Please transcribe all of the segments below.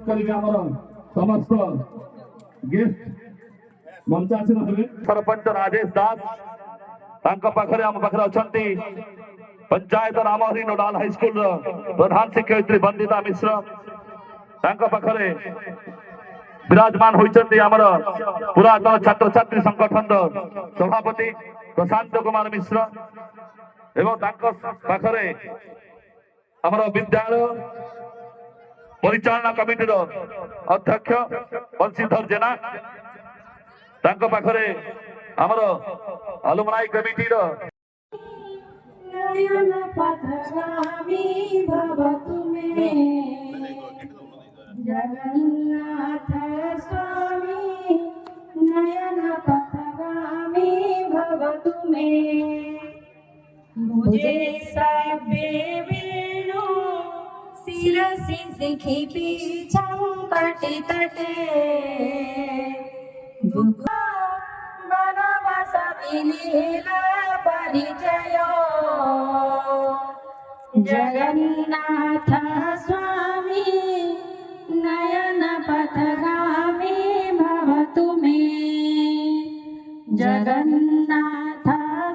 करेंगे समस्त गेस्ट मंचासी रहे सरपंच राजेश दास पाखरे आम पाखे अच्छा पंचायत रामहरी नोडाल हाईस्कूल प्रधान शिक्षयित्री वंदिता मिश्र पाखरे विराजमान होती आमर पुरातन छात्र छात्री संगठन सभापति प्रशांत कुमार मिश्र एवं पाखरे आमर विद्यालय परिचालना कमिटीर अध्यक्ष बंशीधर जेना पाखरे आमर अलुमनाई कमिटीर नयन पथगामी भवतु मे जगन्नाथ स्वामी नयन पथगामी भवतु मे मुझे सभ्य वेणु शिरसि शिखिपि चंकटि तटे वनवास विलीला परिचय जगन्नाथ स्वामी नयन पथगामी भवतु मे जगन्नाथ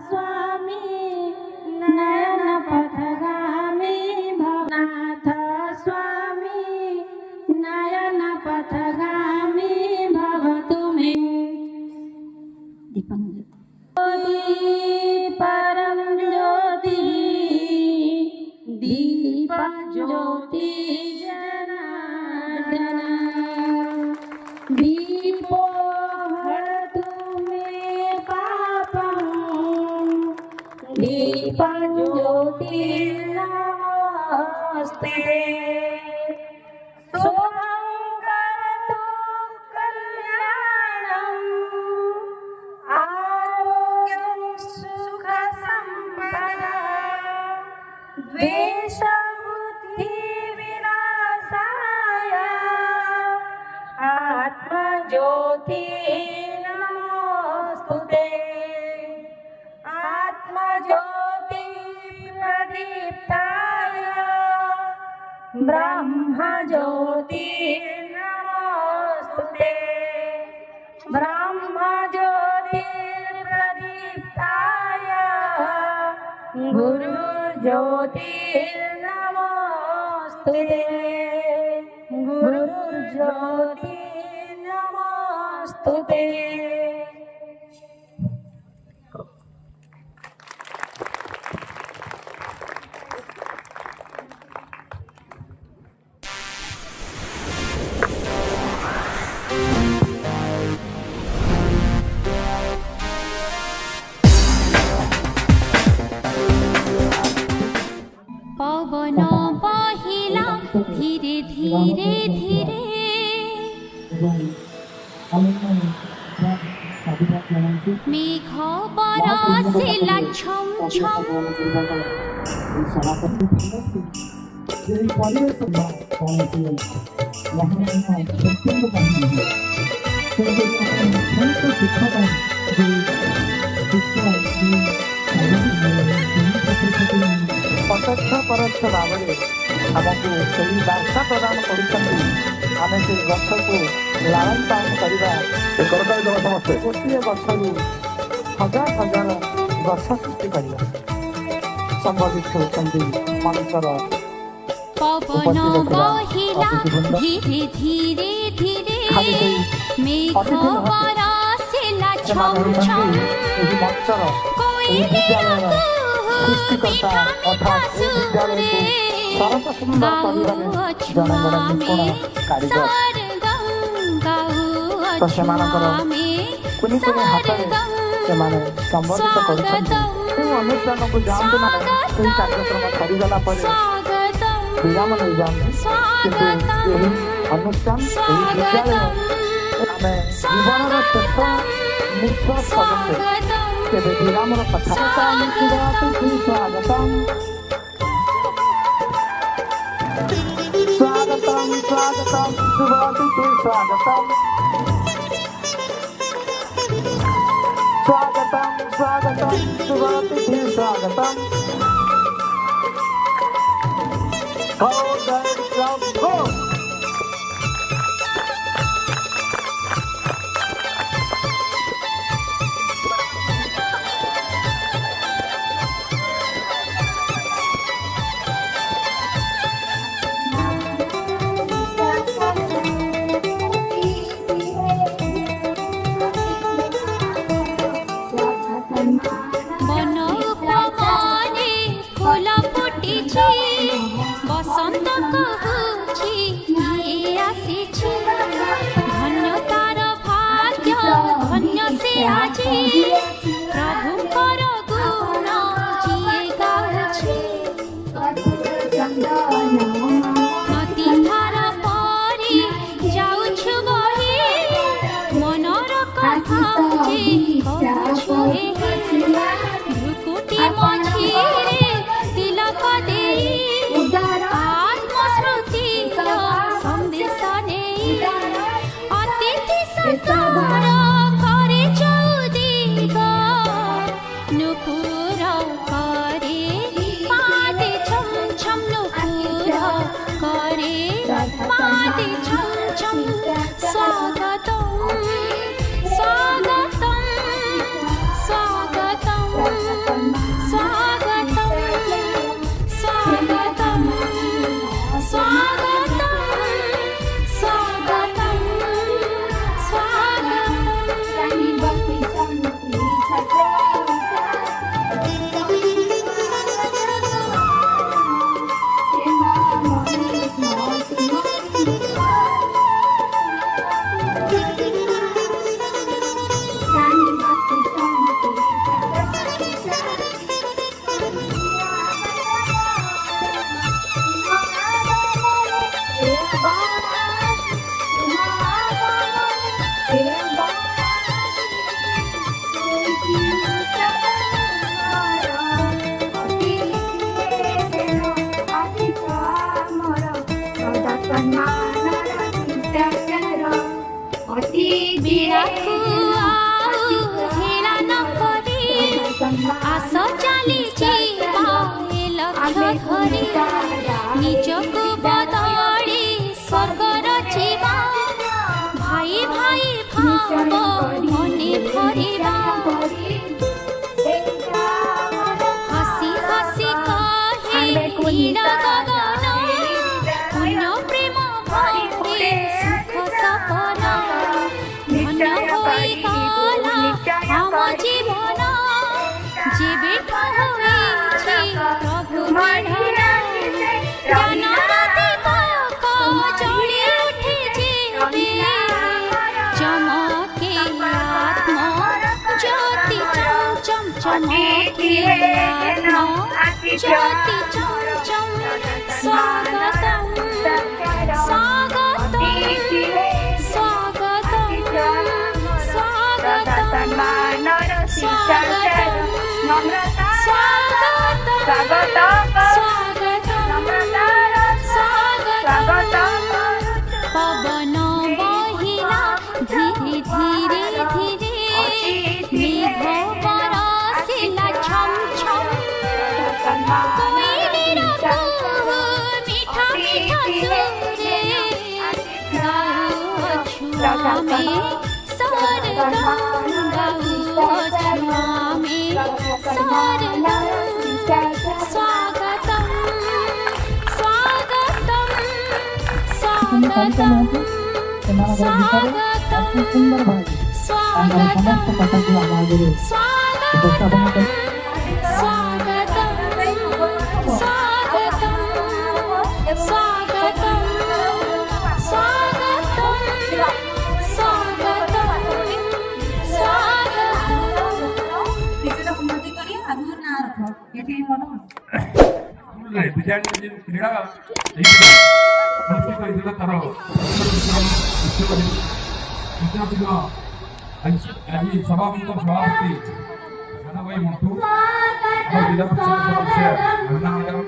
स्वामी नयन पथगामी भवनाथ स्वामी नयन पथगामी भवतु मे परम ज्योति दीप ज्योति जनार्दन दीपो हरतु मे पापं दीप ज्योति नमस्ते द्वेष बुद्धि विनाशाय आत्मज्योति नमोस्तुते आत्मज्योति प्रदीप्ताय ब्रह्मज्योति नमोस्तुते ब्रह्मज्योति प्रदीप्ताय गुरुज्योति नमोस्तुते गुरुज्योति नमोस्तुते पवन बहिला धीरे धीरे धीरे मेघ बरसिला छम छम प्रत्यक्ष परोक्ष भाव में आमको सही वार्ता प्रदान कर गछ को लालन पालन करवा गोटे गछ हजार हजार गछ सृष्टि करवा संबंधित होती मंचर पवन बहिला धीरे धीरे धीरे मेघ बरसिला छम छम मंचर सृष्टिकर्ता अर्थात विद्यालय को सरस सुंदर परिवार जन बड़ा निपुण कारीगर तो से कुनी कुनी हाथ में से संबोधित कर अनुष्ठान को जानते ना कार्यक्रम सरीगला विराम नहीं जानते किंतु यही अनुष्ठान विद्यालय आम जीवन शेष निश्वास करते तेरे विराम कथा स्वागतम स्वागतम स्वागतम शुभातिथि स्वागतम स्वागतम स्वागतम शुभातिथि स्वागतम ଅତି ବିରାକୁ ଆଉ ହେଳା ନ କରି ଆସ ଚାଲିଛି ଏ ଲକ୍ଷ୍ୟ ଧରି ନିଜକୁ ବଦଳି ସ୍ୱର୍ଗର ଯିବା ଭାଇ ଭାଇ ଭାବ ମନେ ଭରିବା ହସି ହସି କହେ ନୀଳ ଗଗନ ପୂର୍ଣ୍ଣ ପ୍ରେମ ଭରେ ସୁଖ ସପନ ଧନ୍ୟ ହୋଇଗଲା ଆମ ଜୀବନ ଯେବେଠୁ ହୋଇଛି ପ୍ରଭୁ ମିଳନ ଜ୍ଞାନର ଦୀପକ ଜଳି ଉଠେ ଯେବେ ଚମକେ ଆତ୍ମ ଜ୍ୟୋତି ଚମ ଚମକେ ଆତ୍ମ ଜ୍ୟୋତି ଚମ ସ୍ୱାଗତମ୍ ସ୍ୱାଗତମ୍ ସ୍ୱାଗତମ୍ ସ୍ୱାଗତମ୍ ପବନ ବହିଲା ଧୀରେ ଧୀରେ ଧୀରେ ମେଘ ବରସିଲା ଛମ୍ ଛମ୍ କୋଇଲିର କୁହୁ ମିଠା ମିଠା ସୁରେ ଗାଉଛୁ ଆମେ ସରଗମ୍ ଗାଉଛୁ ଆମେ ସରଗମ୍ ସ୍ୱାଗତମ୍ ସ୍ୱାଗତମ୍ ସ୍ୱାଗତମ୍ ଅତି ସୁନ୍ଦର ଭାବେ ତାଙ୍କର ସମସ୍ତ କଥାକୁ ଆବାଜରେ ଉପସ୍ଥାପନ କରି ବିଦ୍ୟାଳୟ କ୍ରୀଡ଼ା ଅନୁଷ୍ଠିତ ହୋଇଥିଲା ତାର ଆଜି ସଭାପତିଙ୍କ ସଭାପତି ସାନଭାଇ ମଣ୍ଟୁ ଆମ ଜିଲ୍ଲା ପରିଷଦ ସଦସ୍ୟ ମହିଳା ମ୍ୟାଡ଼ାମ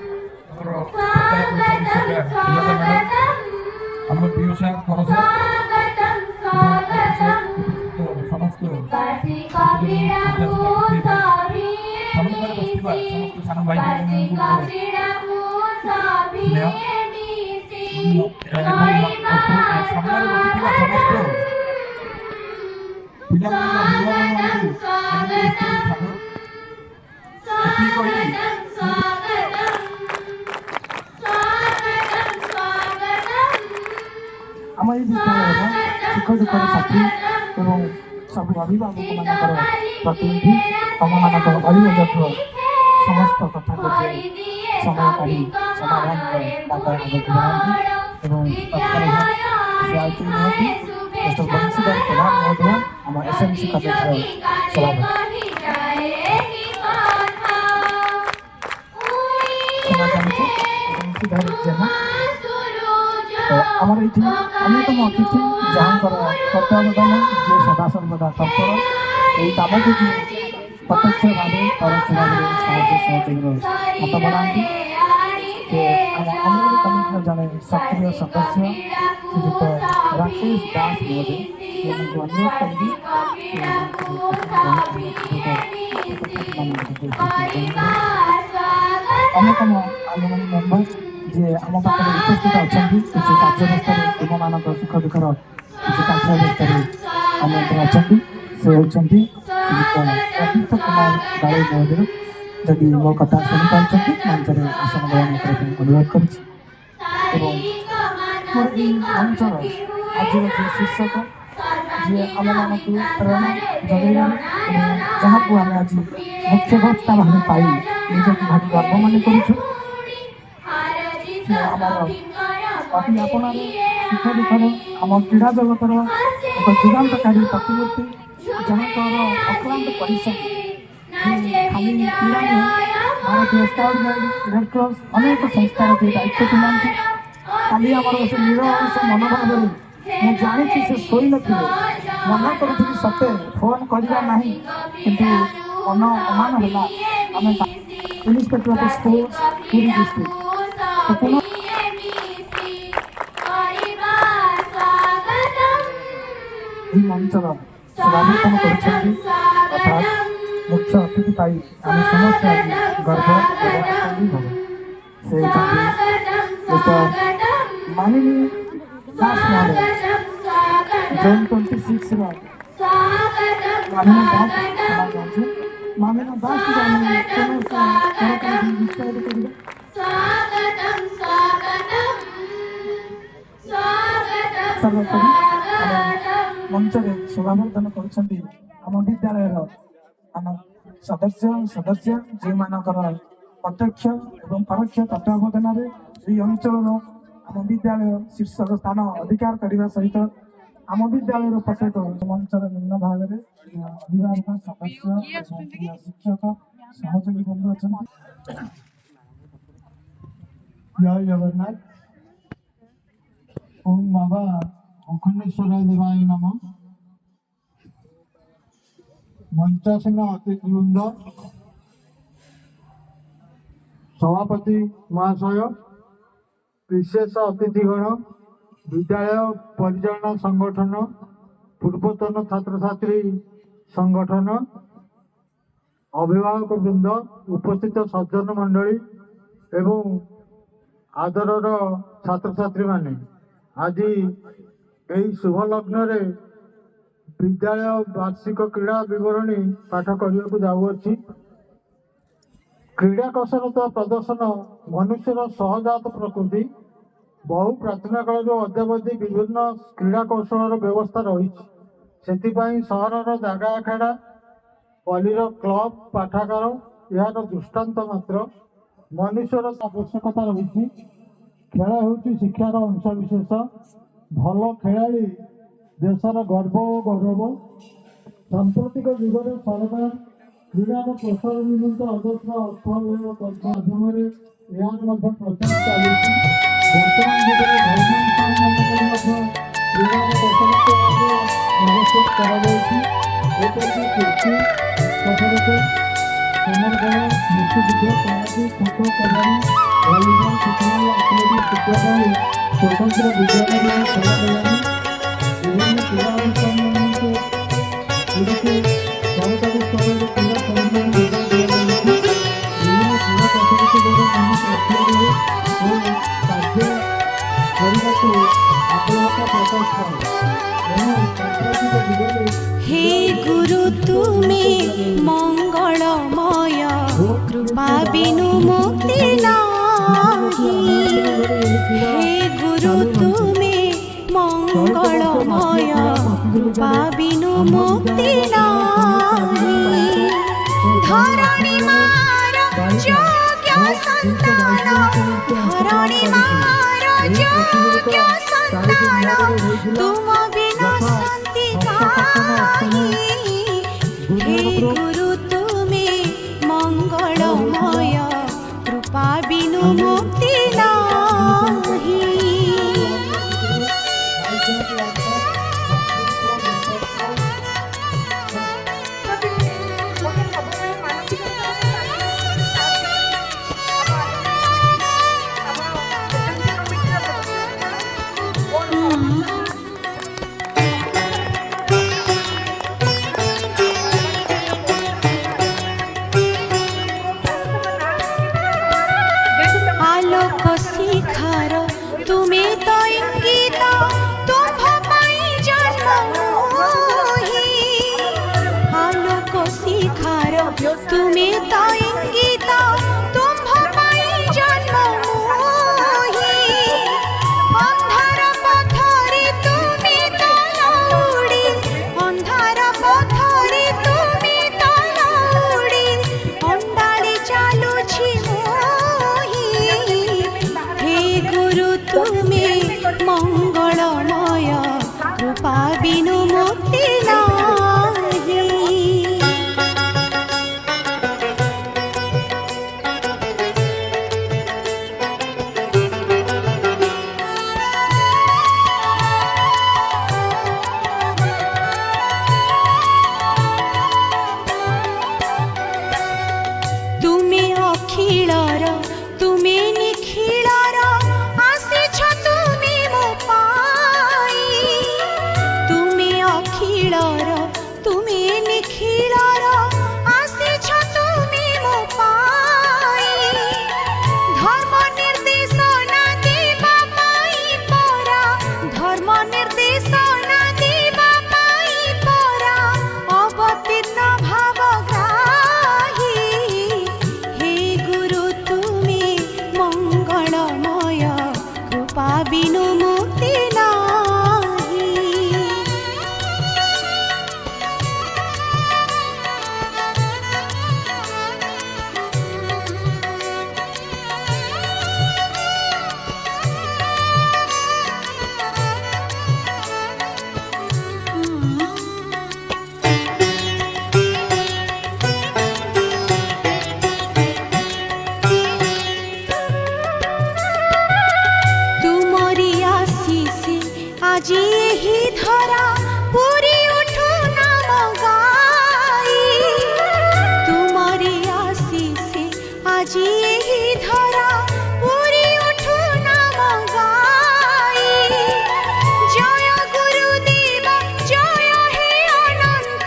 ଆମର ପଞ୍ଚାୟତ ସଦସ୍ୟ ମ୍ୟାଡ଼ାମ ଆମ ପିଓ ସାର୍ କର ସାର୍ ସମସ୍ତ ସମସ୍ତ ବସିଥିବା ସମସ୍ତ ସାନ ଭାଇ ସାମ୍ନାରେ ବସିଥିବା ସମସ୍ତ ପିଲାମାନଙ୍କ ଅଭିଭାବକମାନଙ୍କୁ ଏତିକି କହିବି ଆମ ଏଇ ବିଦ୍ୟାଳୟର ସୁଖ ଦୁଃଖର ସାଥୀ ଏବଂ ସବୁ ଅଭିଭାବକମାନଙ୍କର ପ୍ରତିନିଧି ତମମାନଙ୍କର ଅଭିଯୋଗ ସମସ୍ତ କଥାକୁ ଯେ ସମୟ କାଢ଼ି ସମାଧାନର ବାଟ ଆଗକୁ ଜଣାନ୍ତି ଏବଂ ତତ୍ପର ସେ ଆଉ କେହି ନୁହନ୍ତି ମିଷ୍ଟର ବଂଶୀଧର ପ୍ରଧାନ ମହୋଦୟ ଆମ ଏସ୍ଏମ୍ସି କଲେଜର ସଭାପତି କ୍ଷମା ଚାହୁଁଛୁ ବଂଶୀଧର ଜେନା ତ ଆମର ଏଇଠି ଅନ୍ୟତମ ଅତିଥି ଯାହାଙ୍କର ତତ୍ତ୍ୱାବଧାନ ଯିଏ ସଦାସର୍ବଦା ତତ୍ପର ଏହି କାମକୁ ଯିଏ ପ୍ରତ୍ୟକ୍ଷ ଭାବେ ପରୋକ୍ଷ ଭାବରେ ସାହାଯ୍ୟ ସହଯୋଗର ହାତ ବଢ଼ାନ୍ତି ସେ ଆମ ଅନୁଗୁଳ କମିଟିର ଜଣେ ସକ୍ରିୟ ସଦସ୍ୟ ଶ୍ରୀଯୁକ୍ତ ରାକେଶ ଦାସ ମହୋଦୟ ସେମାନଙ୍କୁ ଅନୁରୋଧ କରିବି ଅନ୍ୟତମ ଆମେମାନେ ମେମ୍ବର ଯିଏ ଆମ ପାଖରେ ଉପସ୍ଥିତ ଅଛନ୍ତି କିଛି କାର୍ଯ୍ୟାବସ୍ଥାରେ ତୁମମାନଙ୍କ ସୁଖ ଦୁଃଖର କିଛି କାର୍ଯ୍ୟାବସ୍ଥାରେ ଅନ୍ୟତମ ଅଛନ୍ତି ସେ ହେଉଛନ୍ତି ଶ୍ରୀଯୁକ୍ତ ପ୍ରଦୀପ୍ତ କୁମାର ବାଳୀ ମହୋଦୟ ଯଦି ମୋ କଥା ଶୁଣିପାରୁଛନ୍ତି ମଞ୍ଚରେ ଆସନ ଗ୍ରହଣ କରିବା ପାଇଁ ଅନୁରୋଧ କରୁଛି ଏବଂ ମୋର ଏହି ମଞ୍ଚର ଆଜିର ଯିଏ ଶୀର୍ଷକ ଯିଏ ଆମମାନଙ୍କୁ ପ୍ରେରଣା ଯୋଗାଇଲାଣି ଏବଂ ଯାହାକୁ ଆମେ ଆଜି ମୁଖ୍ୟ ବକ୍ତା ଭାବେ ପାଇ ନିଜକୁ ଭାରି ଗର୍ବ ମନେ କରୁଛୁ ସେ ଆମର ଅତି ଆପଣାର ସୁଖ ଦୁଃଖର ଆମ କ୍ରୀଡ଼ା ଜଗତର ଏକ ଯୁଗାନ୍ତକାରୀ ପ୍ରତିମୂର୍ତ୍ତି ଯାହାଙ୍କର ଅକ୍ଳାନ୍ତ ପରିଶ୍ରମ ଖାଲି କ୍ରୀଡ଼ା ନୁହେଁ ଭାରତୀୟ ସ୍କାଉଟ୍ ଗାଇଡ୍ ରେଡ୍ କ୍ରସ୍ ଅନେକ ସଂସ୍ଥାର ଯେ ଦାୟିତ୍ୱ ତୁଲାନ୍ତି କାଲି ଆମର ସେ ନିରହଂସ ମନୋଭାବରେ ମୁଁ ଜାଣିଛି ସେ ଶୋଇନଥିଲେ ମନା କରୁଥିଲି ସତେ ଫୋନ୍ କରିବା ନାହିଁ କିନ୍ତୁ ମନ ଅମାନ ହେଲା ଆମେ inspector of sports Puri district ତ ପୁନଃ এই মঞ্চর সভাপতিত্ব করছেন অর্থাৎ মুখ্য অতিথি পাই আমি সমস্তে আজ গর্ব এবং আনন্দিত হব সে হচ্ছেন মিস্টার মানিনী দাস মহোদয় জোন 26 মানিনী দাস সভা চাচ্ছে মামিনা দাস আমি তোমার বিস্তারিত করিবে সর্বোপরি মঞ্চরে শোভাবর্ধନ କରୁଛନ୍ତି ଆମ ବିଦ୍ୟାଳୟର ଆମ ସଦସ୍ୟ ଯେଉଁମାନଙ୍କର ପ୍ରତ୍ୟକ୍ଷ ଏବଂ ପରୋକ୍ଷ ତତ୍ତ୍ୱାବଧାନରେ ଏହି ଅଞ୍ଚଳର ଆମ ବିଦ୍ୟାଳୟ ଶୀର୍ଷକ ସ୍ଥାନ ଅଧିକାର କରିବା ସହିତ ଆମ ବିଦ୍ୟାଳୟର ପ୍ରତ୍ୟେକ ମଞ୍ଚର ନିମ୍ନ ଭାଗରେ ଅଭିଭାବକ ସଦସ୍ୟ ଏବଂ ଶିକ୍ଷକ ସହଯୋଗୀ ବନ୍ଧୁ ଅଛନ୍ତି। ଜୟ ଜଗନ୍ନାଥ। ଓಂ ବାବା ଅଖଣ୍ଡେଶ୍ୱର ଦେବାୟ ନମଃ। ମଞ୍ଚାସୀନ ଅତିଥିବୃନ୍ଦ, ସଭାପତି ମହାଶୟ, ବିଶେଷ ଅତିଥିଗଣ, ବିଦ୍ୟାଳୟ ପରିଚାଳନା ସଂଗଠନ, ପୂର୍ବତନ ଛାତ୍ରଛାତ୍ରୀ ସଂଗଠନ, ଅଭିଭାବକ ବୃନ୍ଦ, ଉପସ୍ଥିତ ସଜ୍ଜନ ମଣ୍ଡଳୀ ଏବଂ ଆଦରର ଛାତ୍ରଛାତ୍ରୀମାନେ, ଆଜି ଏହି ଶୁଭ ଲଗ୍ନରେ ବିଦ୍ୟାଳୟ ବାର୍ଷିକ କ୍ରୀଡ଼ା ବିବରଣୀ ପାଠ କରିବାକୁ ଯାଉଅଛି। କ୍ରୀଡ଼ା କସରତ ପ୍ରଦର୍ଶନ ମନୁଷ୍ୟର ସହଜାତ ପ୍ରକୃତି। ବହୁ ପ୍ରାଚୀନ କାଳରୁ ଅଦ୍ୟାବଧି ବିଭିନ୍ନ କ୍ରୀଡ଼ା କୌଶଳର ବ୍ୟବସ୍ଥା ରହିଛି। ସେଥିପାଇଁ ସହରର ଜାଗା ଆଖେଡ଼ା, ପଲ୍ଲୀର କ୍ଲବ, ପାଠାଗାର ଏହାର ଦୃଷ୍ଟାନ୍ତ ମାତ୍ର। ମନୁଷ୍ୟର ଆବଶ୍ୟକତା ରହିଛି। ଖେଳ ହେଉଛି ଶିକ୍ଷାର ଅଂଶବିଶେଷ। ଭଲ ଖେଳାଳି ଦେଶର ଗର୍ବ ଓ ଗୌରବ। ସାମ୍ପ୍ରତିକ ଯୁଗରେ ସରକାର କ୍ରୀଡ଼ାର ପ୍ରସାର ନିମନ୍ତେ ଅଜସ୍ର ଅର୍ଥ ମାଧ୍ୟମରେ ଏହାର ମଧ୍ୟ ପ୍ରଚାର ଚାଲିଛି। ବର୍ତ୍ତମାନ ଯୁଗରେ ଧର୍ମାନଙ୍କରେ ମଧ୍ୟ କ୍ରୀଡ଼ାର କସରତ ଆବଶ୍ୟକ କରାଯାଉଛି। ଏପରିକି କୃଷି କସରତ, ସମରକଳା, ମୁଷ୍ଟିଯୁଦ୍ଧ, karate, kho kho, kabaddi, volleyball, football, athletics ଇତ୍ୟାଦି ସ୍ୱତନ୍ତ୍ର ବିଦ୍ୟାଳୟ ଖେଳାଗଲାଣି। ବିଭିନ୍ନ କ୍ରୀଡ଼ା ଅନୁଷ୍ଠାନମାନଙ୍କୁ ଗୁଡ଼ିକୁ ସରକାରୀ ସ୍ତରରେ କ୍ରୀଡ଼ା ସରଞ୍ଜାମ ଯୋଗାଇ ଦିଆଯାଉଛି। ବିଭିନ୍ନ କ୍ରୀଡ଼ା କସରତ ଦ୍ୱାରା ମନୁଷ୍ୟ ଅକ୍ଷରରେ ଓ କାର୍ଯ୍ୟ କରିବାକୁ ଆଗ୍ରହତା ପ୍ରକାଶ କରେ। ଏଣୁ ସାମ୍ପ୍ରତିକ ଯୁଗରେ हे गुरु तुमे मंगलमय कृपा बिनु मुक्ति नाही। हे गुरु तुमे मंगलमय कृपा बिनु मुक्ति नाही। धरणी मार योग्य संतान, धरणी मार योग्य संतान, तुम बिना शांति काहि। हे गुरु तुमे मंगलमय कृपा बिनु मुक्ति नाही। आलोक शिखार तुमे तो इंगित, तुम पाई जन्म मोहि। आलोक शिखार तुमे तो इंगित, तुम पाई जन्म मोहि। अंधार पथरे तुमे तो लौड़ी, अंधार पथरे तुमे तो लौड़ी, अंडाली चालुछि मोहि। हे गुरु तुमे मंगलमय कृपा बिनु मुक्ति नाही। আজি এহি ধরা পুরি উঠু নাম গাই তুমারি আশিসে আজি এহি ধরা পুরি উঠু নাম গাই জয় গুরুদেব জয় হে অনন্ত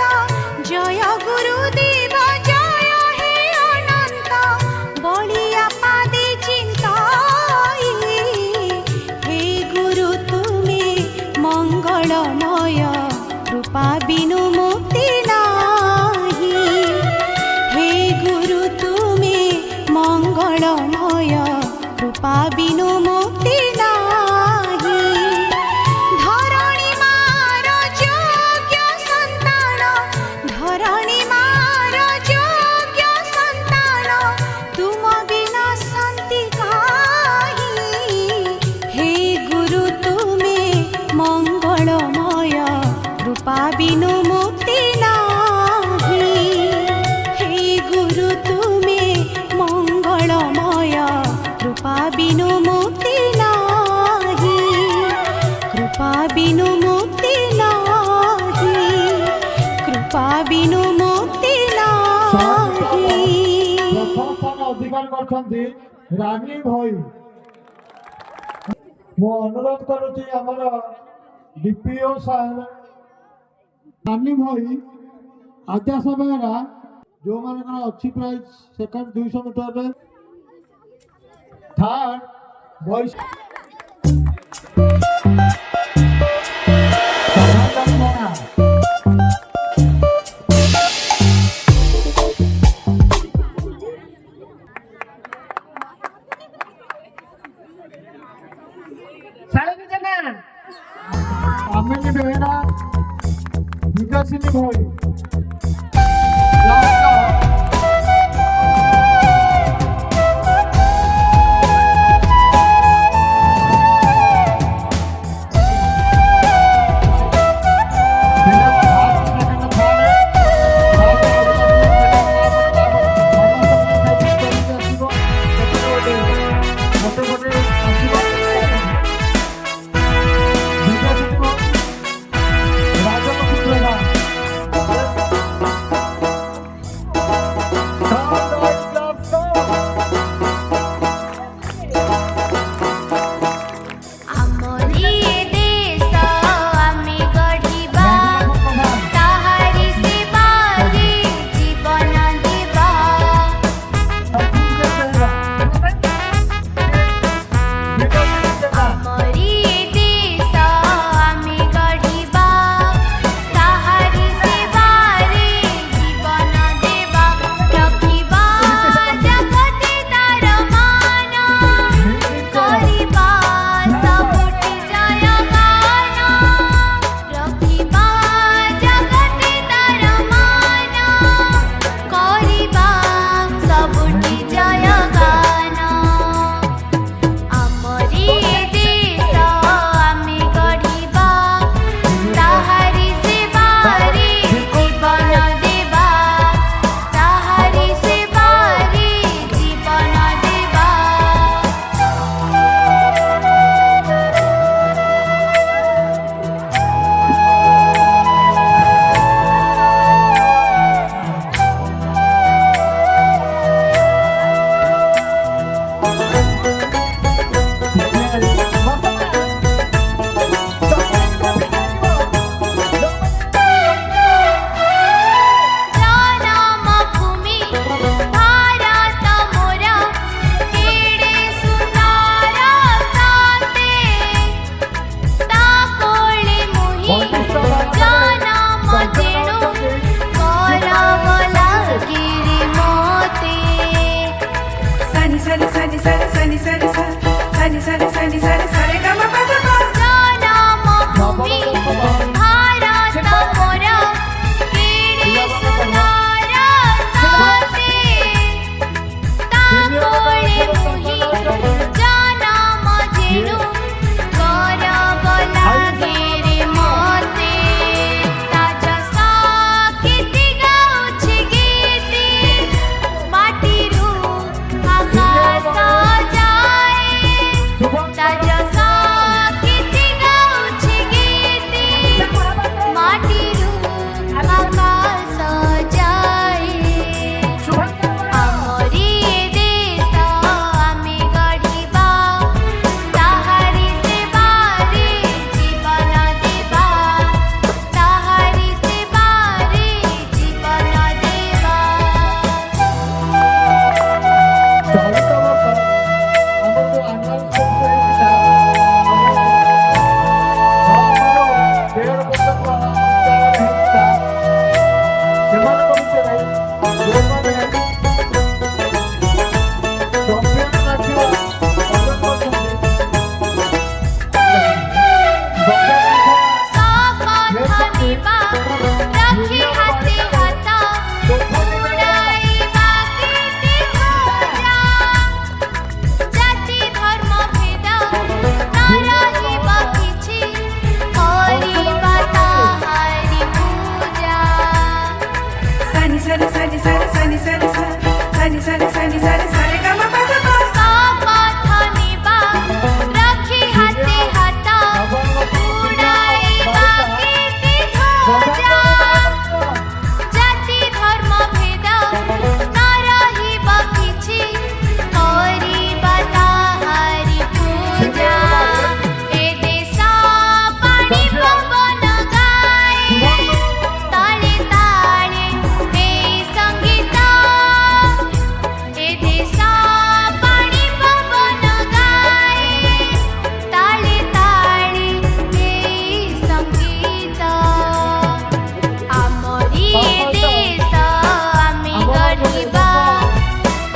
জয় গুরুদেব জয় হে অনন্ত বলিয়া পাদে চিন্তাই হে গুরু তুমি মঙ্গলময় কৃপা বিনু মুক্তি নাহি হে গুরু তুমি মঙ্গলময় কৃপা বিনু মুক্তি নাহি ধরণী মার যোগ্য সন্তান ধরণী মার যোগ্য সন্তান তুম বিনা শান্তি কাহি হে গুরু তুমি মঙ্গলময় কৃপা বিনু মুক্তি নাহি হে গুরু তুমি মঙ্গলময় কৃপা বিনু মুক্তি নাহি কৃপা বিনু মুক্তি নাহি কৃপা বিনু মুক্তি নাহি प्रथम स्थान अधिकार करछन्ती रानी भाई मो अनुरोध करुची हमर डीपीओ साहेब रानी भाई आद्या समय जो मान अच्छी प्राइज सेकंड 200 मीटर रे थर्ड बॉयज आमिनी बेहरा विकासिनी भाई ଆମରି ଦେଶ ଆମେ ଗଢ଼ିବା ତାହାରି ସେବାରେ ଜୀବନ ଦେବା ଆମରି ଦେଶ ଆମେ ଗଢ଼ିବା ତାହାରି ସେବାରେ ଜୀବନ ଦେବା ରଖିବା ଜଗତେ ତାର ମାନ କରିବା ସବୁଠି ଜୟଗାନ ରଖିବା ଜଗତେ ତାର ମାନ କରିବା ସବୁଠି ଜୟଗାନ ଆମରି ଦେଶ ଆମେ ଗଢ଼ିବା ତାହାରି ସେବାରେ ଜୀବନ ଦେବା ତାହାରି ସେବାରେ ଜୀବନ ଦେବା ଜନମଭୂମି ଭାରତ ମୋର କେଡ଼େ ସୁନ୍ଦର ସତେ ତା କୋଳେ ମୁହିଁ ଜନମ ତେଣୁ କରବ ଲାଗିରେ ମତେ Sani sani sani sani sani sani sani sani sani sani sani gama pasa pa. ଜନମଭୂମି Bharat ମୋର କେଡ଼େ ସୁନ୍ଦର ସତେ ତା କୋଳେ ମୁହିଁ ଜନମ ତେଣୁ କରବ ଲାଗିରେ ମତେ ତା ଯଶ କୀର୍ତ୍ତି ଗାଉଛି ଗୀତି ମାଟିରୁ ଆକାଶ ଯାଏ ତା ଯଶ सनि सनि सनि सरे ग म प द प सापथनिबा रखी हाते हाता उड़ाइबा कीर्ति ध्वजा जाति धर्म भेद न रहिबा किछि करिबा ताहारी पूजा ए देश पानी पवन गाए ताले ताले ए संगीत ए देश पानी पवन गाए ताले ताले ए संगीत आमरी देश आमे गढ़िबा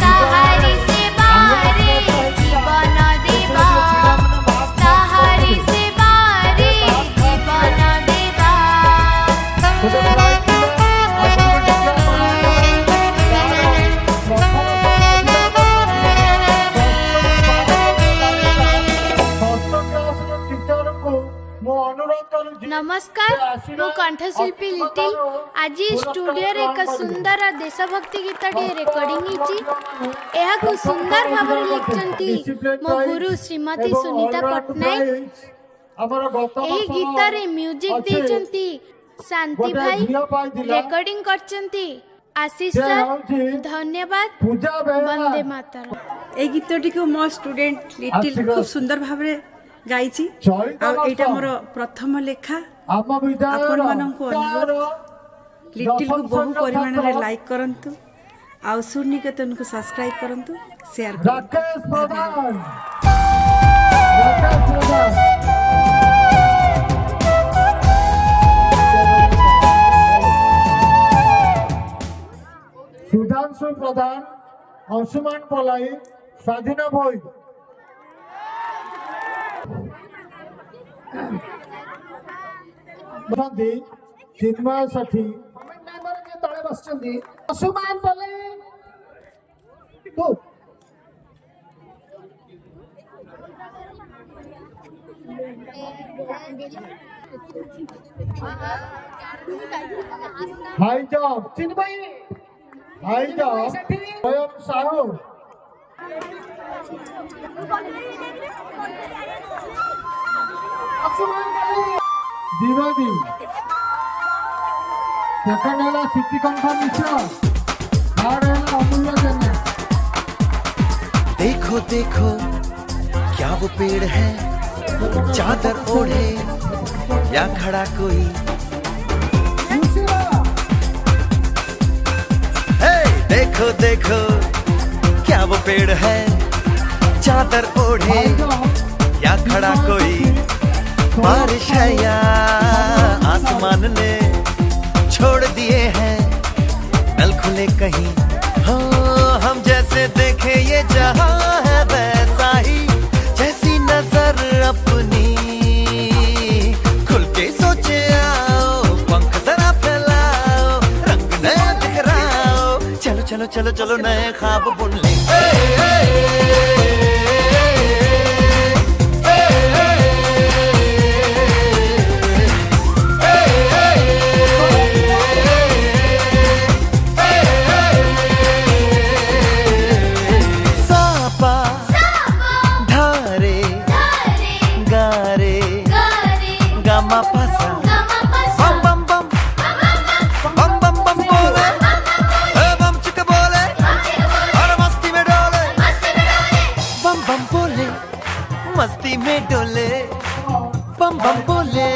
ताहारी सेवारे जीवन देबा ताहारी सेवारे जीवन देबा नमस्कार मु कंठशिल्पी लिटिल आज स्टूडियो रे एक सुंदर देशभक्ति गीत रेकर्डिंग होती सुंदर भाव लिखचंती मो गुरु श्रीमती सुनीता पटनायक एही गीत रे म्यूजिक देचंती शांति भाई रेकर्डिंग करचंती आशीष सर धन्यवाद वंदे मातरम। ए गीतटी को मो स्टूडेंट लिटिल खूब सुंदर भाव रे गाइची आ एटा मोर प्रथम लेखा आपण माननको अनुरोध लिटिल को बहु परिमाण रे लाइक करंतु आ सुनिकेतन को सब्सक्राइब करंतु शेयर करंतु। सुधांशु प्रधान अंशुमान पलाई स्वाधीन भोई चिन्मय साठी तले बस अंशुमान पलाई तू हाई जॉब चिन्मय हाई जॉब स्वयं साहू द्विवेदी सेकंड है सिद्धिकंठा मिश्र थर्ड है अमूल्य जेना। देखो देखो क्या वो पेड़ है चादर ओढ़े या खड़ा कोई देखो देखो क्या वो पेड़ है चादर ओढ़े या खड़ा कोई बारिश है या आसमान ने छोड़ दिए हैं नल खुले कहीं हो हम जैसे देखे ये जहां है वैसा ही जैसी नजर अपनी खुल के सोचे आओ पंख जरा फैलाओ रंग नया दिखराओ चलो चलो चलो चलो नए ख्वाब बुन ले मस्ती में डोले बम बम बोले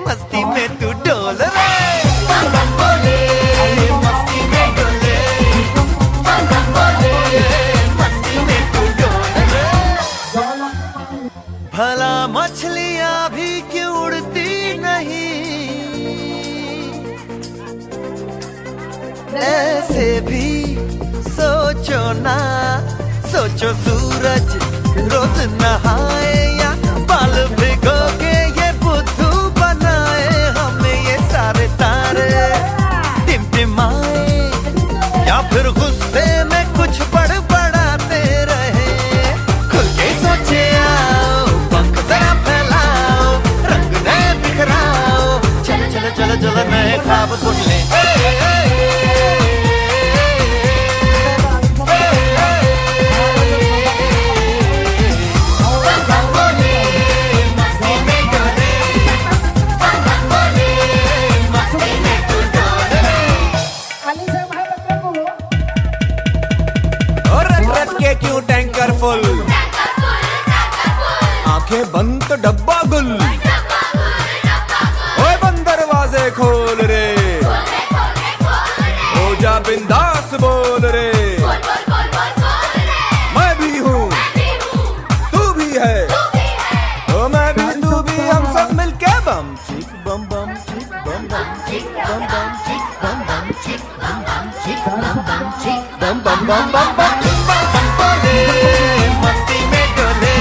मस्ती में तू डोल रे बम बम बोले मस्ती में डोले बम बम बोले मस्ती में तू डोल रे भला मछलियां भी क्यों उड़ती नहीं ऐसे भी सोचो ना सोचो सूरज रोज नहाए या बाल भिगो के ये बुद्धू बनाए हमें ये सारे तारे टिमटिमाए या फिर गुस्से में कुछ बड़बड़ाते रहे खुल के सोचे आओ पंख जरा फैलाओ रंग नए बिखराओ चलो चलो चलो चलो नए ख्वाब बुन ले आंखें बंद तो डब्बा गुल। ओए बंद दरवाजे खोल रे, हो जा बिंदास बोल रे। मैं भी हूँ तू भी है, ओ मैं भी तू भी, हम सब मिलके बम चिक बम बम चिक बम बम चिक बम बम चिक बम बम चिक बम बम चिक बम बम चिक बम बम बम बम बम बोले मस्ती में डोले,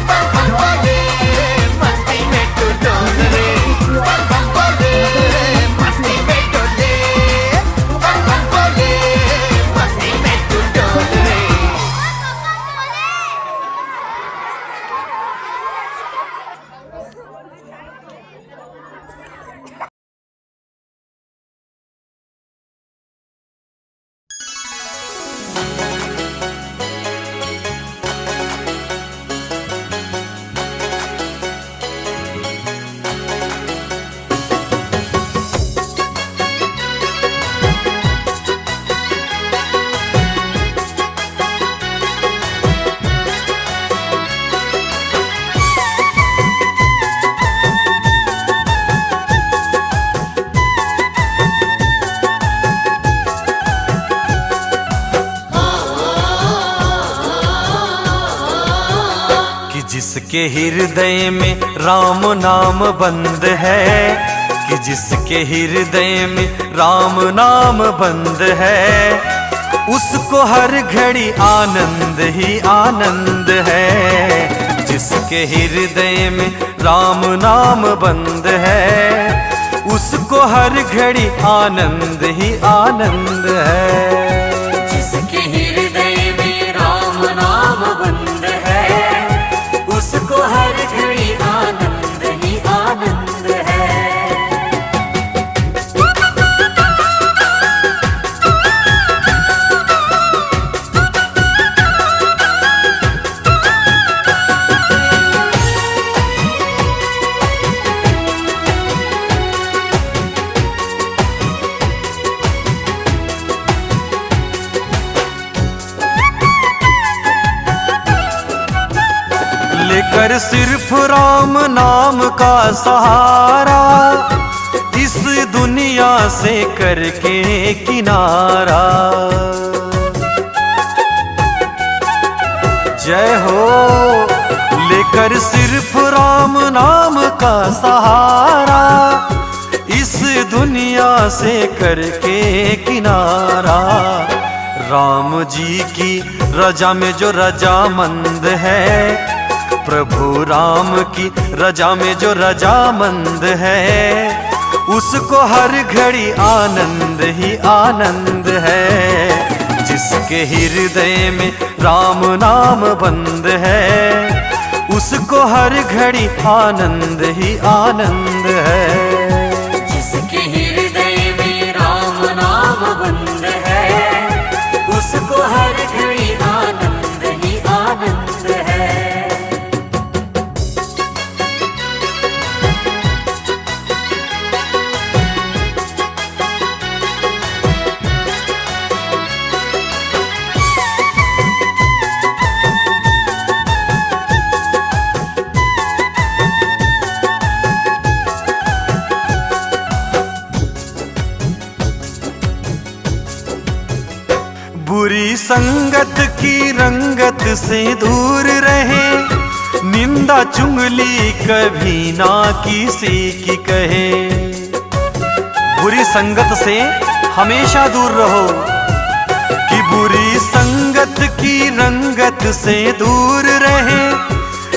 बम बम बोले मस्ती में तू डोल रे, बम बम बोले मस्ती में डोले, बम बम बोले मस्ती में तू डोल रे। जिसके हृदय में राम नाम बंद है, कि जिसके हृदय में राम नाम बंद है, उसको हर घड़ी आनंद ही आनंद है। जिसके हृदय में राम नाम बंद है, उसको हर घड़ी आनंद ही आनंद है। जिसके हृदय में राम नाम बंद है, उसको हर घड़ी आनंद ही आनंद है। लेकर सिर्फ राम नाम का सहारा, इस दुनिया से करके किनारा। जय हो। लेकर सिर्फ राम नाम का सहारा, इस दुनिया से करके किनारा। राम जी की रजा में जो रजामंद है, प्रभु राम की रजा में जो रजामंद है, उसको हर घड़ी आनंद ही आनंद है। जिसके हृदय में राम नाम बंद है, उसको हर घड़ी आनंद ही आनंद है। जिसके हृदय में राम नाम बंद है, उसको हर घड़ी आनंद ही आनंद है। बुरी संगत की रंगत से दूर रहे, निंदा चुगली कभी ना किसी की कहे। बुरी संगत से हमेशा दूर रहो, कि बुरी संगत की रंगत से दूर रहे,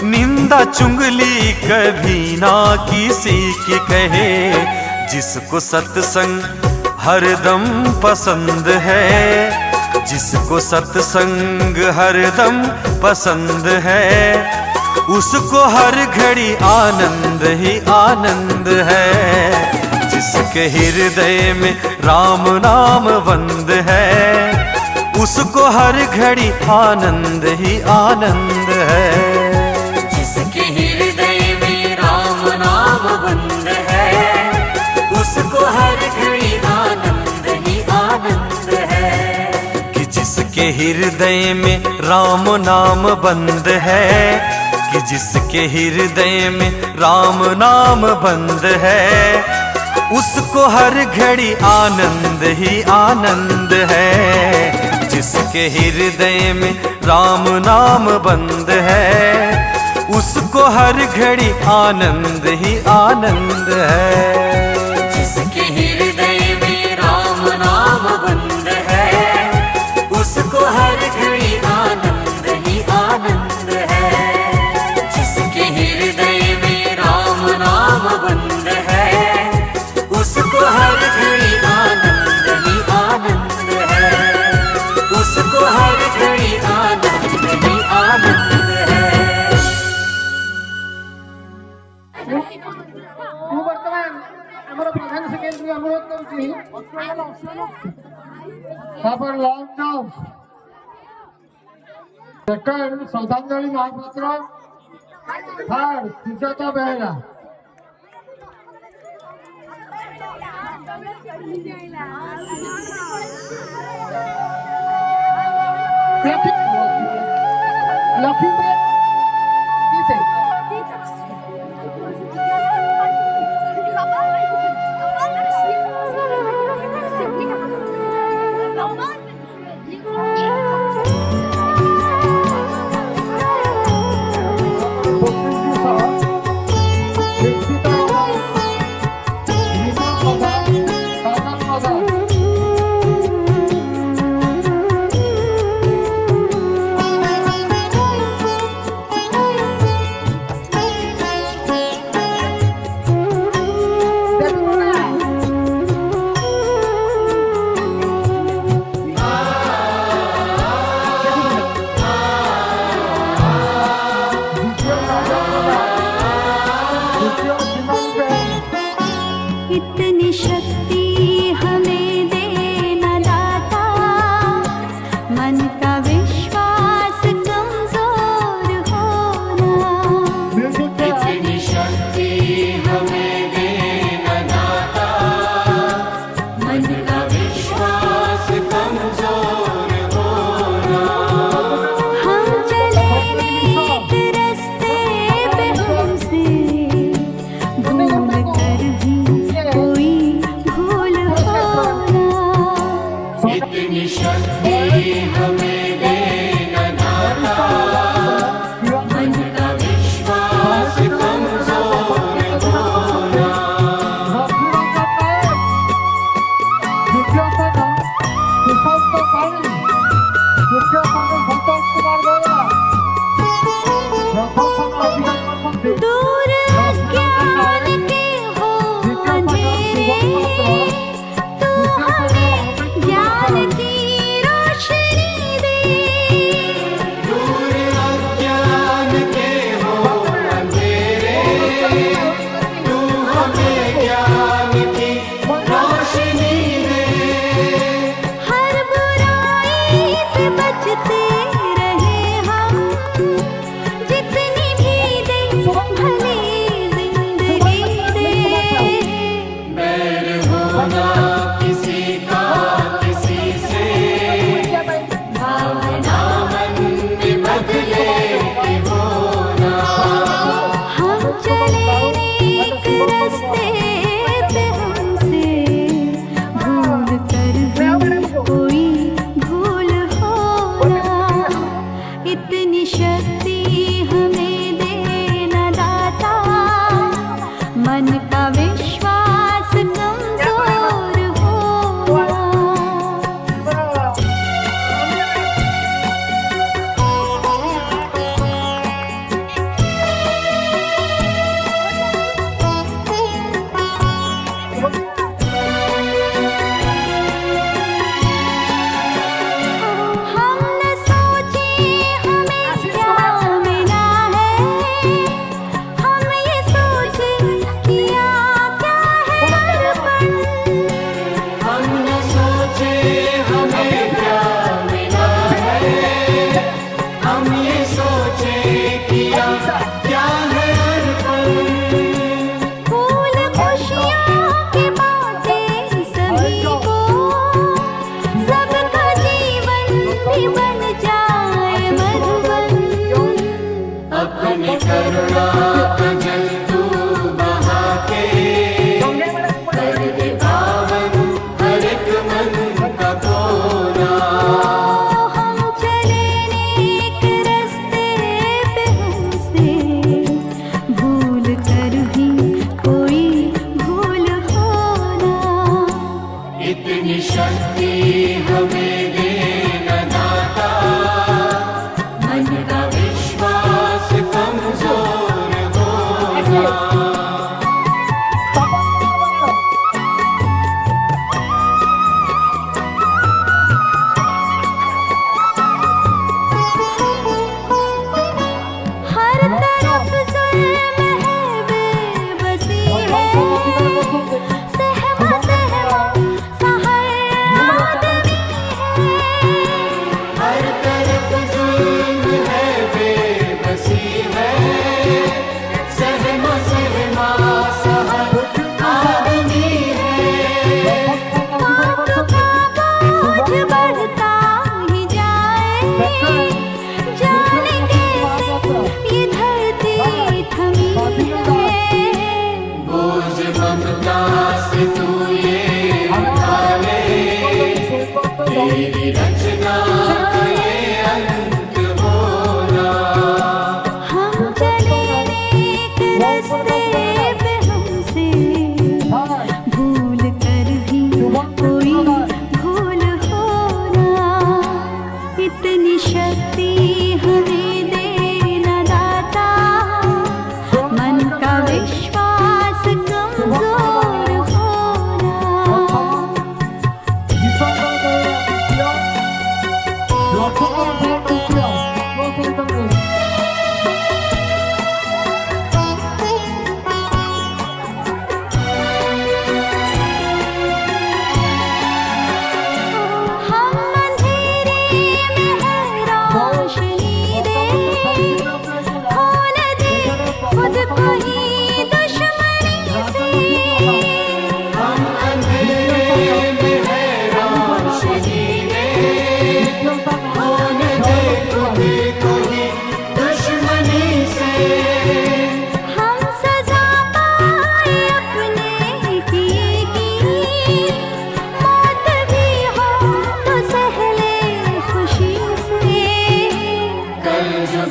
निंदा चुगली कभी ना किसी की कहे। जिसको सत्संग हरदम पसंद है, जिसको सत्संग हरदम पसंद है, उसको हर घड़ी आनंद ही आनंद है। जिसके हृदय में राम नाम बंद है, उसको हर घड़ी आनंद ही आनंद है। जिसके हृदय में राम नाम बंद है, उसको हर घड़ी आनंद ही आनंद है। कि जिसके जिसके हृदय में राम नाम बंद है, कि जिसके हृदय में राम नाम बंद है, उसको हर घड़ी आनंद ही आनंद है। जिसके हृदय में राम नाम बंद है, उसको हर घड़ी आनंद ही आनंद है। जिसके हृदय में राम नाम बंद है, उसको हर घड़ी आनंद ही आनंद है। जिसके हृदय में राम नाम बंद है, उसको हर घड़ी आनंद ही आनंद है। उसको हर घड़ी आनंद ही आनंद है। ମୁଁ ବର୍ତ୍ତମାନ ଆମର ପ୍ରଧାନ ସେକ୍ରେଟାରୀ ଅନୁରୋଧ କରୁଛି ତାପରେ ଲଙ୍ଗ ଜମ୍ପ ସେକେଣ୍ଡ ଶ୍ରଦ୍ଧାଞ୍ଜଳି ମହାପାତ୍ର, ଥାର୍ଡ ସୁଜାତା ବେହେରା। ଲକ୍ଷ୍ମୀ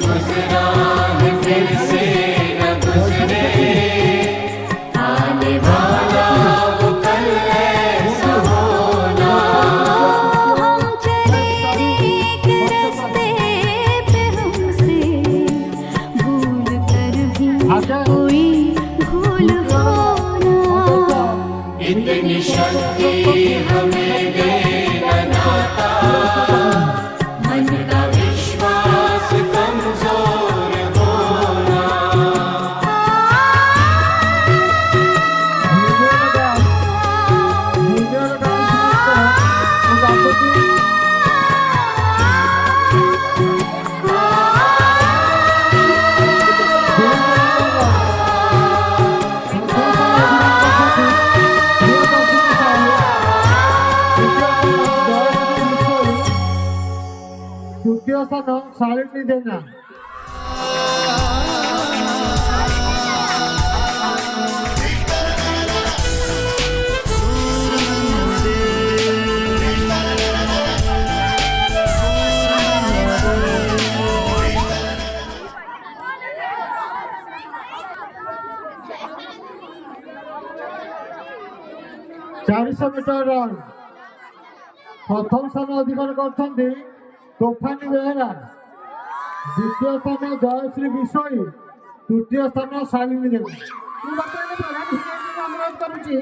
गुजरा है फिर से न गुजरे, आने वाला वो कल ऐसा होना। हम चले एक रास्ते पे हमसे भूल कर भी कोई भूल होना। इतनी शक्ति हमें दे बनाता, मन का विश्वास कमजोर होना। तृतीय स्थान शालिनी देना। चारिश मीटर रन प्रथम स्थान अधिकार करछन्ति तोफानी बेहेरा, द्वितीय स्थान जयश्री विषयी, तृतीय स्थान शालिनी देवी। ମୁଁ ବର୍ତ୍ତମାନ ପ୍ରଧାନ ଶିକ୍ଷକଙ୍କୁ ଅନୁରୋଧ କରୁଛି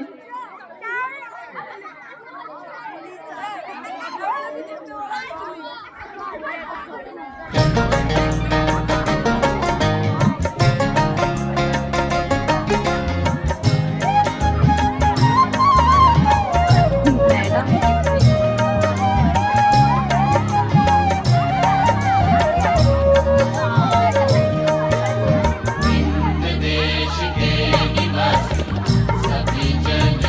देश के निवासी सभी जन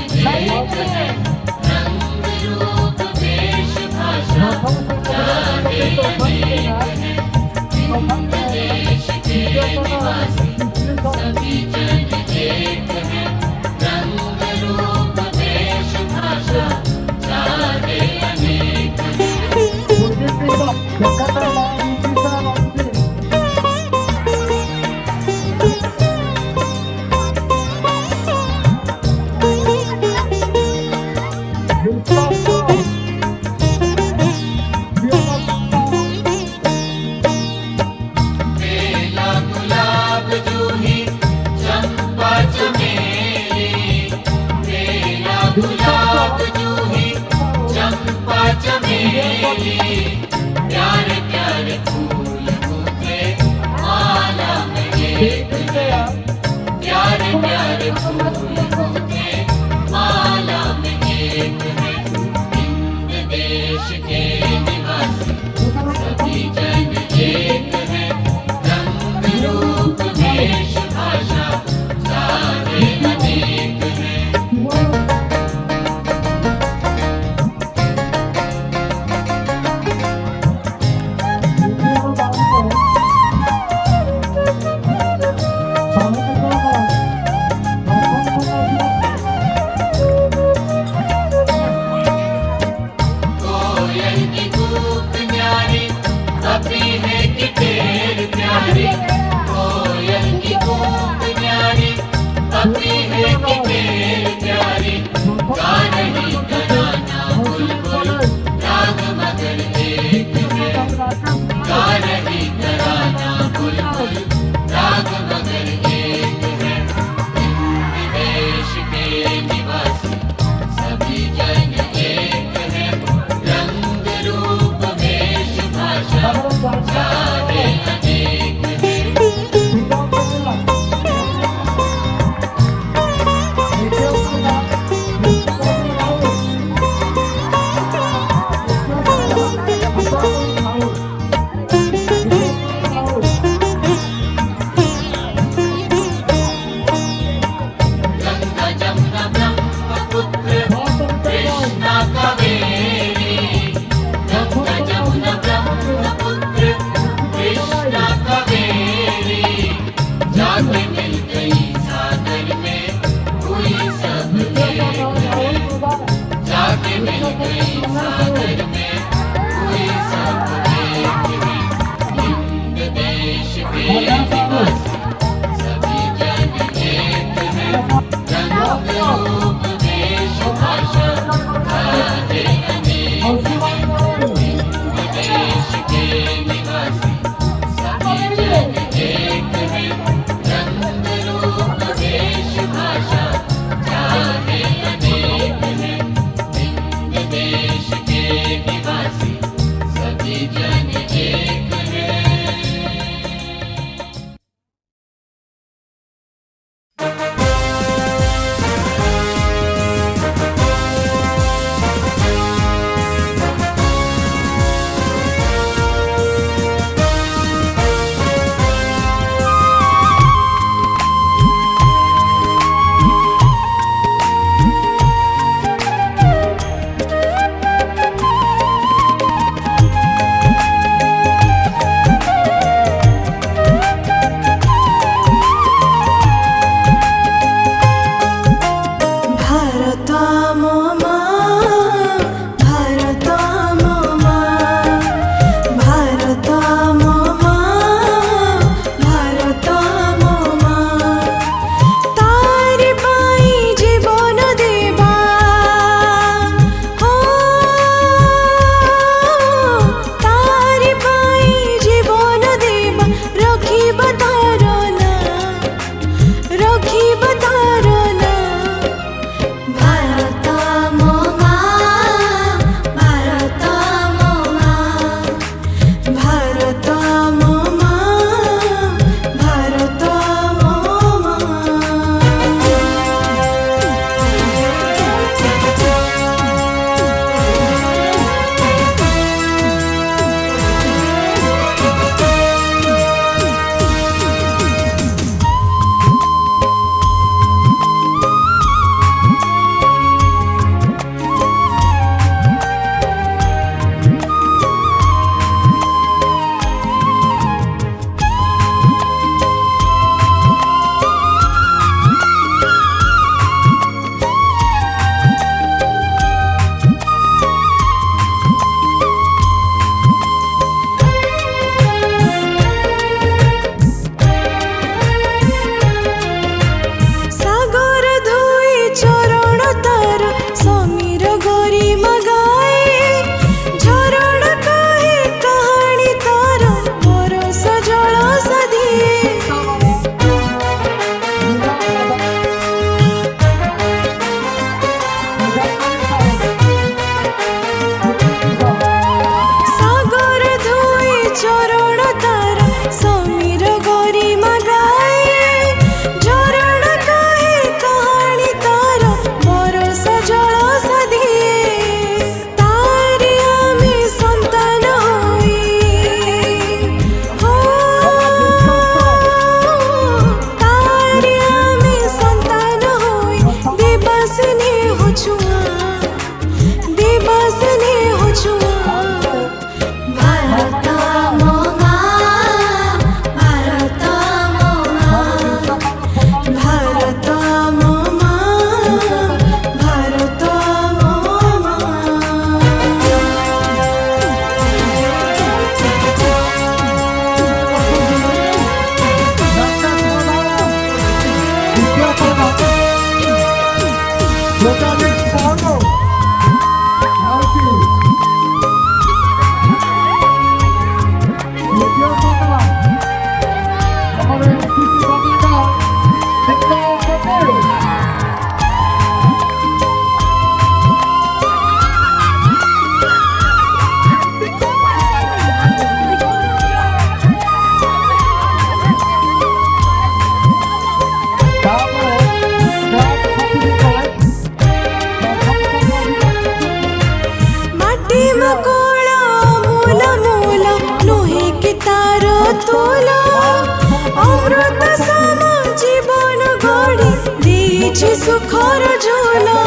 सुखर झोला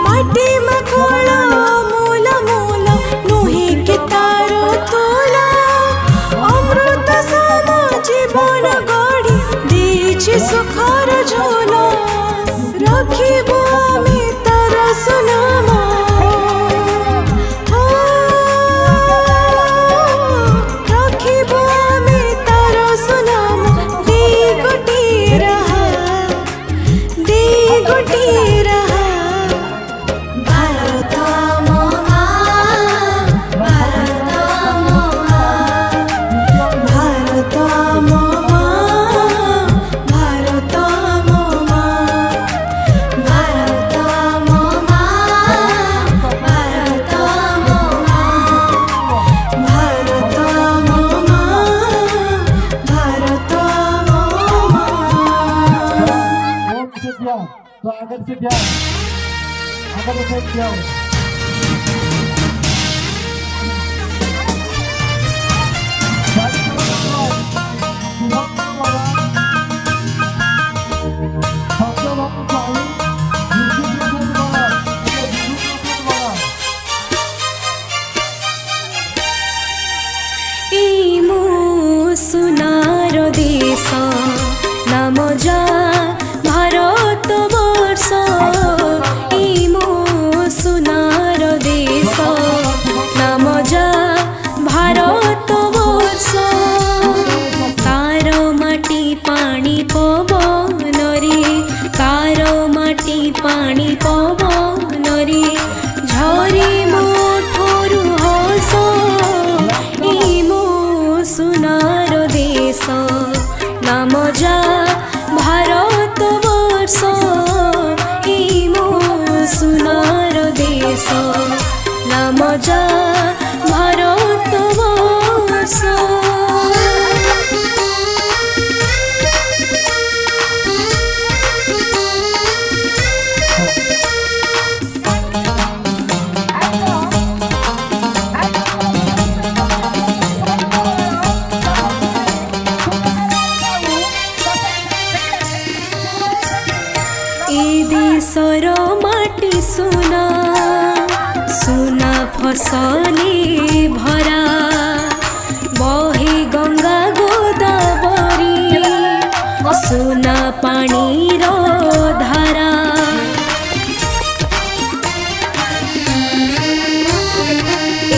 माटी में खोला मोला मोला नुही के तारो तोला अमृत सम जीवन गढ़ी दीछि सुखर झोला रखी ଆମର ସବୁ ଦିଆ ହୁଏ। এই মো সোনার দেশ নাম যা ভারত বর্ষ এই মো সোনার দেশ নাম যা ভারত বর্ষ তার মাটি পানি পবনরে তার মাটি পানি পবনরে ঝরে মোঠରୁ হস এই মো সোনার দেশ নাম যা ভারত বর্ষ এই মো সোনার দেশ নাম যা ভারত বর্ষ এ দেশর মাটি সোনা সোনা ফসলে ভরা বহে গঙ্গা গোদাবরী সোনা পানির ধারা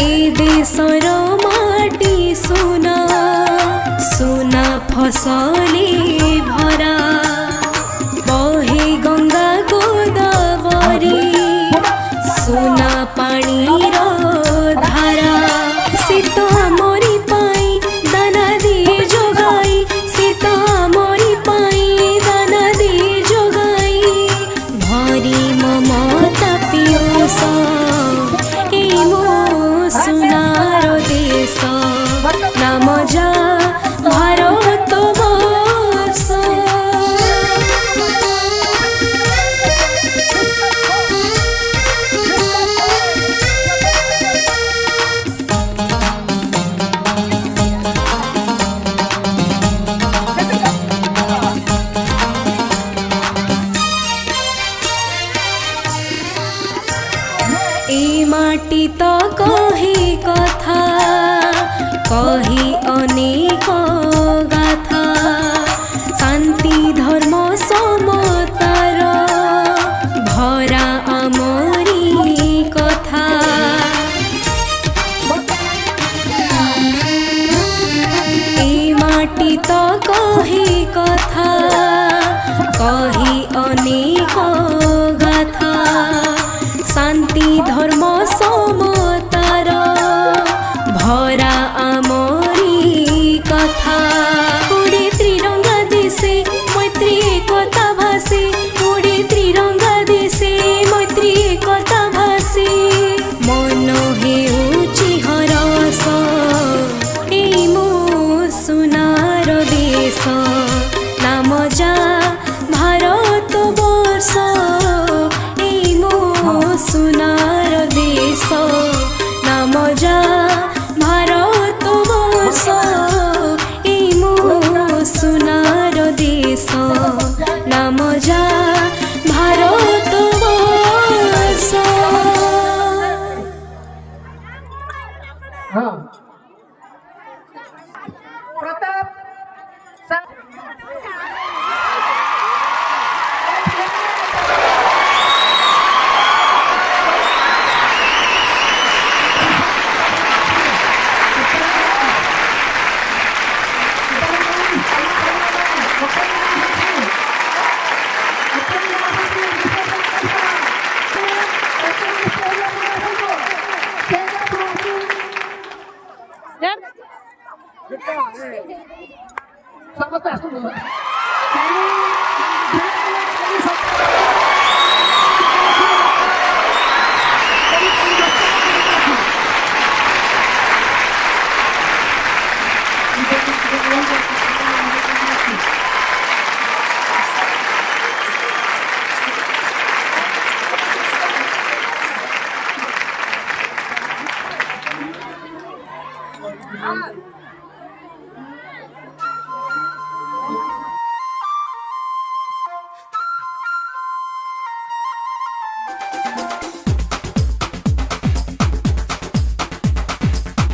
এ দেশর মাটি সোনা সোনা ফসলে ভরা বহে গঙ্গা গোদাবরী সোনা পানির ধারা সে তো আমরি পাই দানা দিয়ে যোগাই সে তো আমরি পাই দানা দিয়ে যোগাই ভরি মমতা পিয়স এই মো সোনার দেশ নাম যা ভারত বর্ষ এই মাটি তো কহি কথা কহি অনেক গাথা শান্তি ধর্ম সমতার ভরা আমরি কথা এই মাটি তো কহি কথা কহি অনেক গাথা শান্তি ধর্ম সমতার ভরা আমরি কথা উড়ে ত্রিরঙ্গা দেশে মৈত্রী একতা ভাসে উড়ে ত্রিরঙ্গা দেশে মৈত্রী একতা ভাসে মন হেউচি হরস এই মো সোনার দেশ নাম যা ভারত বর্ষ এই মো সোনার দেশ নাম যা ভারত বর্ষ এই মো সোনার দেশ নাম যা ভারত বর্ষ হ্যাঁ ସମସ୍ତେ ଆସନ୍ତୁ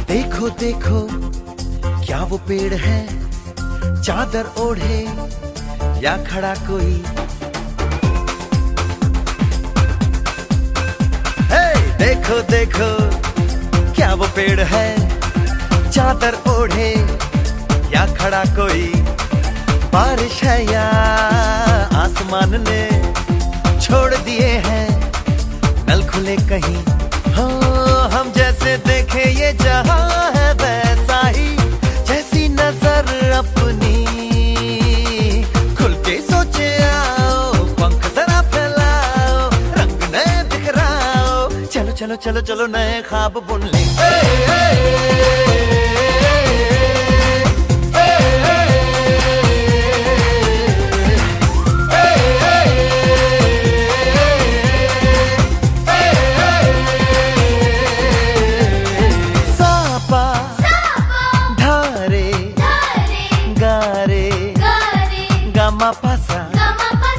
देखो देखो क्या वो पेड़ है, चादर ओढ़े या खड़ा कोई। हे देखो देखो क्या वो पेड़ है, चादर ओढ़े या खड़ा कोई। बारिश है या आसमान ने छोड़ दिए हैं नल खुले कहीं। हाँ हम जैसे देखे ये जहां है वैसा ही, जैसी नजर अपनी खुल के सोचे आओ। पंख जरा फैलाओ, रंग नए बिखराओ, चलो चलो चलो चलो नए ख्वाब बुन ले।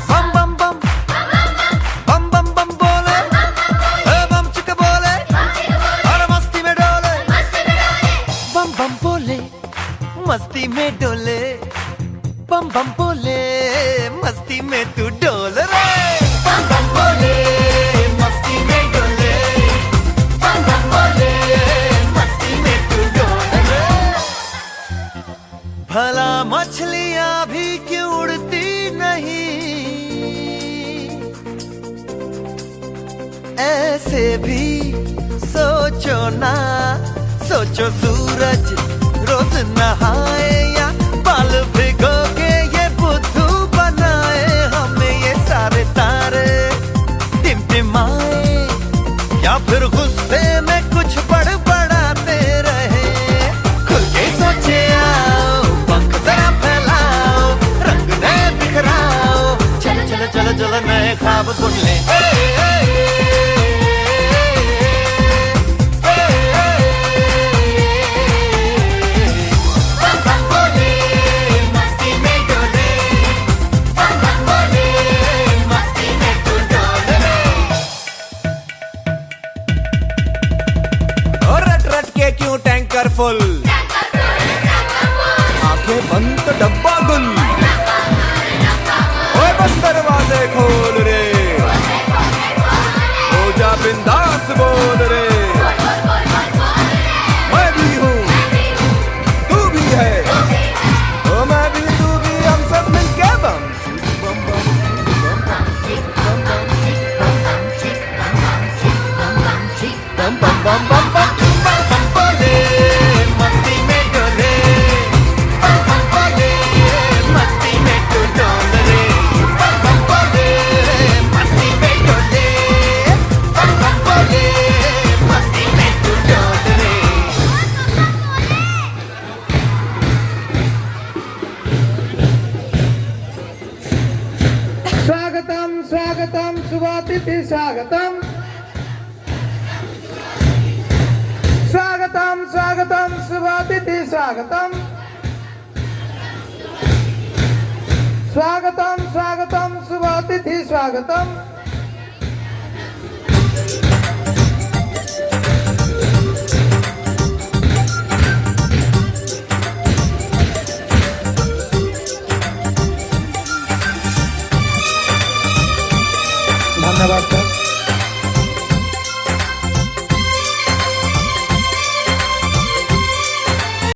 बम बम बम बम बम बम बोले, बम चिक बोले, और मस्ती में डोले। बम बम बोले मस्ती में डोले, बम बम बोले मस्ती में तू डोल रे। बम बम बोले मस्ती में डोले, बम बम बोले मस्ती में तू डोल रे। भला मछलियां भी क्यों उड़ती नहीं, ऐसे भी सोचो ना। सोचो सूरज रोज नहाए या बाल भिगो के ये बुद्धू बनाए। हमें ये सारे तारे टिमटिमाए या फिर गुस्से में कुछ बड़बड़ाते रहे। खुल के सोचे आओ, पंख जरा फैलाओ, रंग नए बिखराओ, चलो चलो चलो चलो नए ख्वाब बुन ले। क्यों टैंकर फुल, आंखें बंद तो डब्बा गुल। ओए बस दरवाजे खोल रे, हो जा बिंदास बोल रे। मैं भी हूँ तू भी है, ओ मैं भी तू भी, हम सब मिलके बम बम बम बम बम बम बम। स्वागतम स्वागतम शुभातिथि स्वागतम, स्वागतम स्वागतम शुभातिथि स्वागतम, स्वागतम स्वागतम शुभातिथि स्वागतम। धन्यवाद।